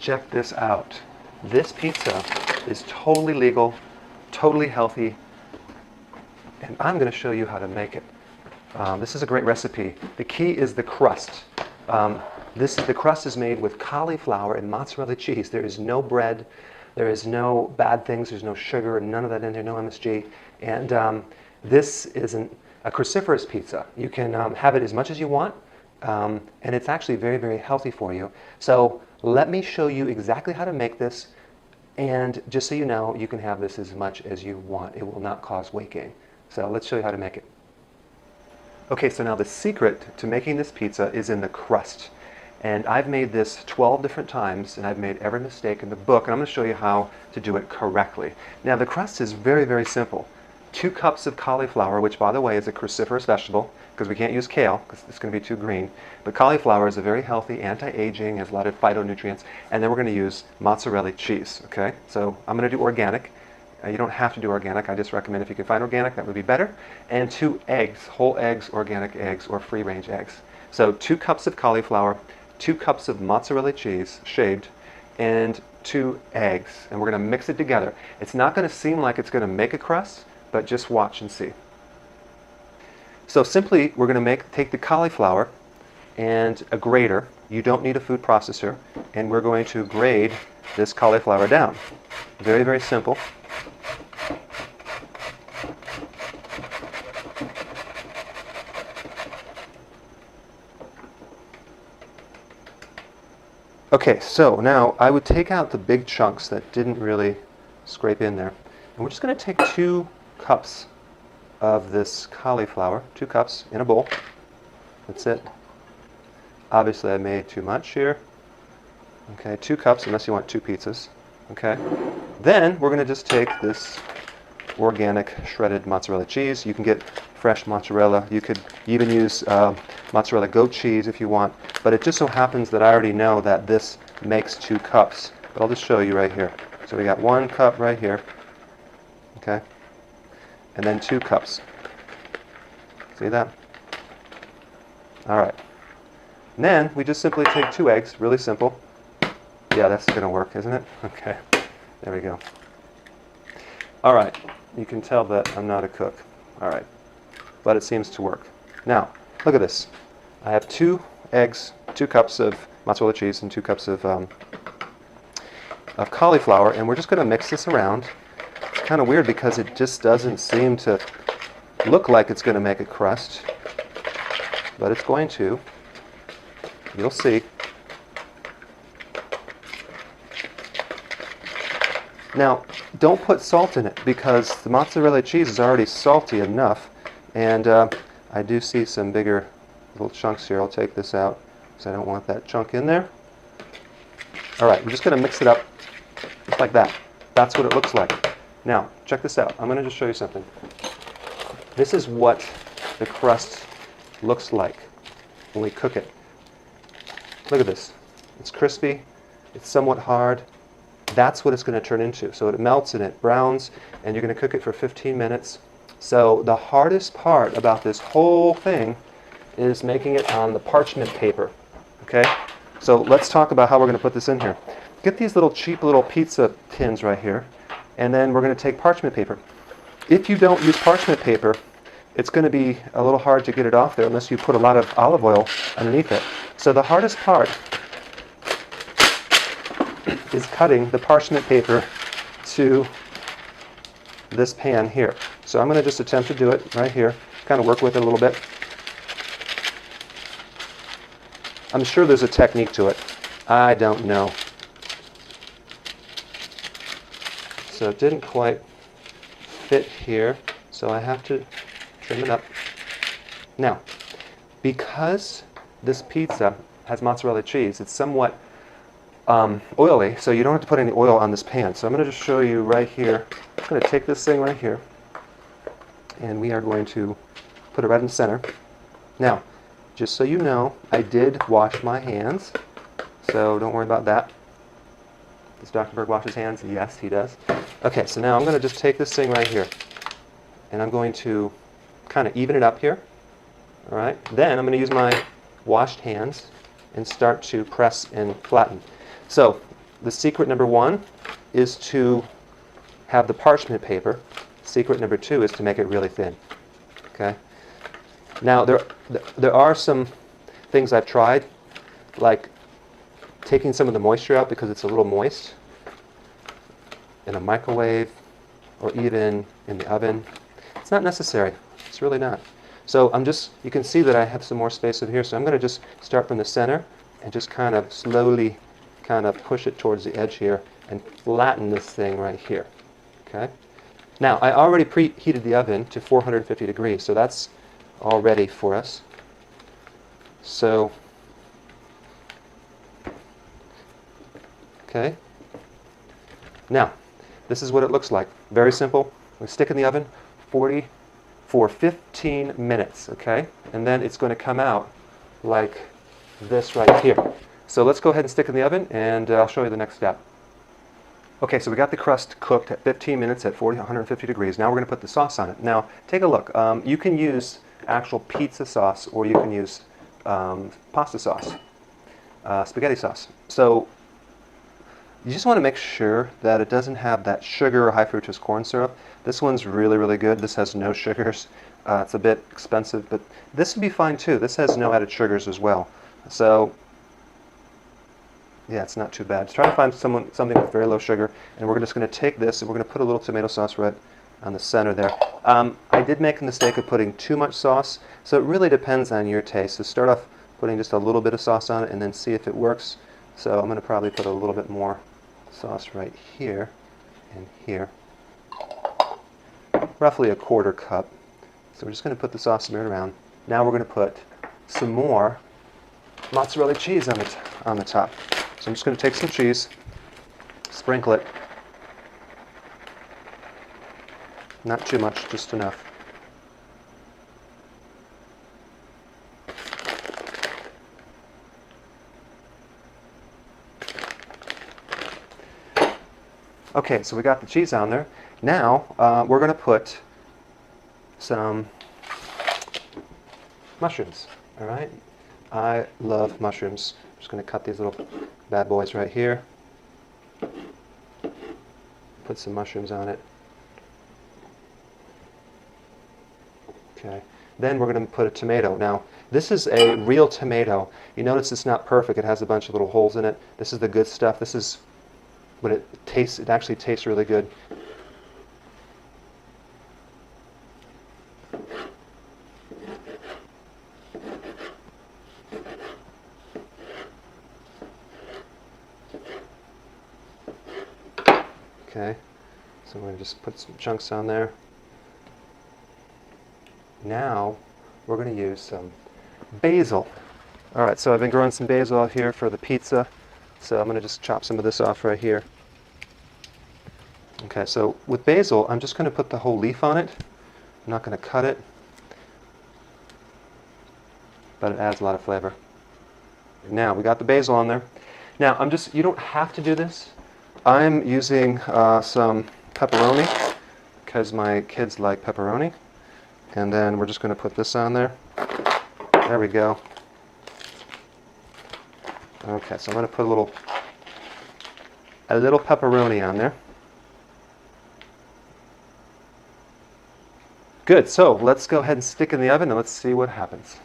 check this out. This pizza is totally legal, totally healthy, and I'm going to show you how to make it. This is a great recipe. The key is the crust. The crust is made with cauliflower and mozzarella cheese. There is no bread, there is no bad things, there's no sugar, none of that in there, no MSG. And this is a cruciferous pizza. You can have it as much as you want, and it's actually very, very healthy for you. So let me show you exactly how to make this, and just so you know, you can have this as much as you want. It will not cause weight gain. So let's show you how to make it. Okay, so now the secret to making this pizza is in the crust. And I've made this 12 different times, and I've made every mistake in the book, and I'm going to show you how to do it correctly. Now the crust is very, very simple. 2 cups of cauliflower, which by the way is a cruciferous vegetable, because we can't use kale, because it's going to be too green. But cauliflower is a very healthy, anti-aging, has a lot of phytonutrients, and then we're going to use mozzarella cheese, okay? So I'm going to do organic. You don't have to do organic. I just recommend if you can find organic, that would be better. And 2 eggs, whole eggs, organic eggs, or free-range eggs. So 2 cups of cauliflower, 2 cups of mozzarella cheese, shaved, and 2 eggs. And we're going to mix it together. It's not going to seem like it's going to make a crust, but just watch and see. So simply, we're going to take the cauliflower and a grater. You don't need a food processor. And we're going to grate this cauliflower down. Very, very simple. Okay, so now I would take out the big chunks that didn't really scrape in there. And we're just going to take 2 cups of this cauliflower, 2 cups in a bowl. That's it. Obviously I made too much here. Okay, 2 cups unless you want 2 pizzas. Okay. Then we're going to just take this organic shredded mozzarella cheese. You can get fresh mozzarella. You could even use mozzarella goat cheese if you want. But it just so happens that I already know that this makes 2 cups. But I'll just show you right here. So we got 1 cup right here. Okay. And then 2 cups. See that? All right. And then we just simply take 2 eggs. Really simple. Yeah, that's going to work, isn't it? Okay. There we go. All right. You can tell that I'm not a cook. All right. But it seems to work. Now, look at this. I have 2 eggs, 2 cups of mozzarella cheese, and 2 cups of cauliflower, and we're just going to mix this around. It's kind of weird because it just doesn't seem to look like it's going to make a crust, but it's going to. You'll see. Now, don't put salt in it because the mozzarella cheese is already salty enough, and I do see some bigger little chunks here. I'll take this out because I don't want that chunk in there. All right, I'm just going to mix it up just like that. That's what it looks like. Now, check this out. I'm going to just show you something. This is what the crust looks like when we cook it. Look at this. It's crispy. It's somewhat hard. That's what it's going to turn into. So it melts and it browns, and you're going to cook it for 15 minutes. So the hardest part about this whole thing is making it on the parchment paper. Okay? So let's talk about how we're going to put this in here. Get these little cheap little pizza tins right here, and then we're going to take parchment paper. If you don't use parchment paper, it's going to be a little hard to get it off there unless you put a lot of olive oil underneath it. So the hardest part is cutting the parchment paper to this pan here. So I'm going to just attempt to do it right here, kind of work with it a little bit. I'm sure there's a technique to it. I don't know. So it didn't quite fit here, so I have to trim it up. Now, because this pizza has mozzarella cheese, it's somewhat oily, so you don't have to put any oil on this pan. So I'm going to just show you right here. I'm going to take this thing right here, and we are going to put it right in the center. Now, just so you know, I did wash my hands, so don't worry about that. Does Dr. Berg wash his hands? Yes, he does. Okay, so now I'm going to just take this thing right here, and I'm going to kind of even it up here. All right. Then I'm going to use my washed hands and start to press and flatten. So the secret number one is to have the parchment paper. Secret number two is to make it really thin. Okay. Now there are some things I've tried, like taking some of the moisture out because it's a little moist in a microwave or even in the oven. It's not necessary. It's really not. So you can see that I have some more space over here, so I'm going to just start from the center and just kind of slowly kind of push it towards the edge here and flatten this thing right here. Okay. Now, I already preheated the oven to 450 degrees, so that's all ready for us. So, okay. Now, this is what it looks like. Very simple. We stick in the oven for 15 minutes, okay? And then it's going to come out like this right here. So let's go ahead and stick in the oven, and I'll show you the next step. Okay, so we got the crust cooked at 15 minutes at 150 degrees. Now we're going to put the sauce on it. Now, take a look. You can use actual pizza sauce, or you can use pasta sauce, spaghetti sauce. So you just want to make sure that it doesn't have that sugar or high fructose corn syrup. This one's really, really good. This has no sugars. It's a bit expensive, but this would be fine too. This has no added sugars as well. So yeah, it's not too bad. Just try to find something with very low sugar, and we're just going to take this and we're going to put a little tomato sauce right on the center there. I did make the mistake of putting too much sauce, so it really depends on your taste. So start off putting just a little bit of sauce on it and then see if it works. So I'm going to probably put a little bit more sauce right here and here. Roughly a quarter cup. So we're just going to put the sauce smeared around. Now we're going to put some more mozzarella cheese on the top. So I'm just going to take some cheese, sprinkle it. Not too much, just enough. Okay, so we got the cheese on there. Now we're going to put some mushrooms. All right, I love mushrooms. I'm just going to cut these little bad boys right here. Put some mushrooms on it. Okay. Then we're going to put a tomato. Now, this is a real tomato. You notice it's not perfect. It has a bunch of little holes in it. This is the good stuff. This is what it tastes. It actually tastes really good. Okay, so I'm going to just put some chunks on there. Now we're going to use some basil. All right, so I've been growing some basil out here for the pizza, so I'm going to just chop some of this off right here. Okay, so with basil, I'm just going to put the whole leaf on it. I'm not going to cut it, but it adds a lot of flavor. Now we got the basil on there. Now you don't have to do this. I'm using some pepperoni because my kids like pepperoni. And then we're just going to put this on there. There we go. Okay, so I'm going to put a little pepperoni on there. Good, so let's go ahead and stick in the oven and let's see what happens.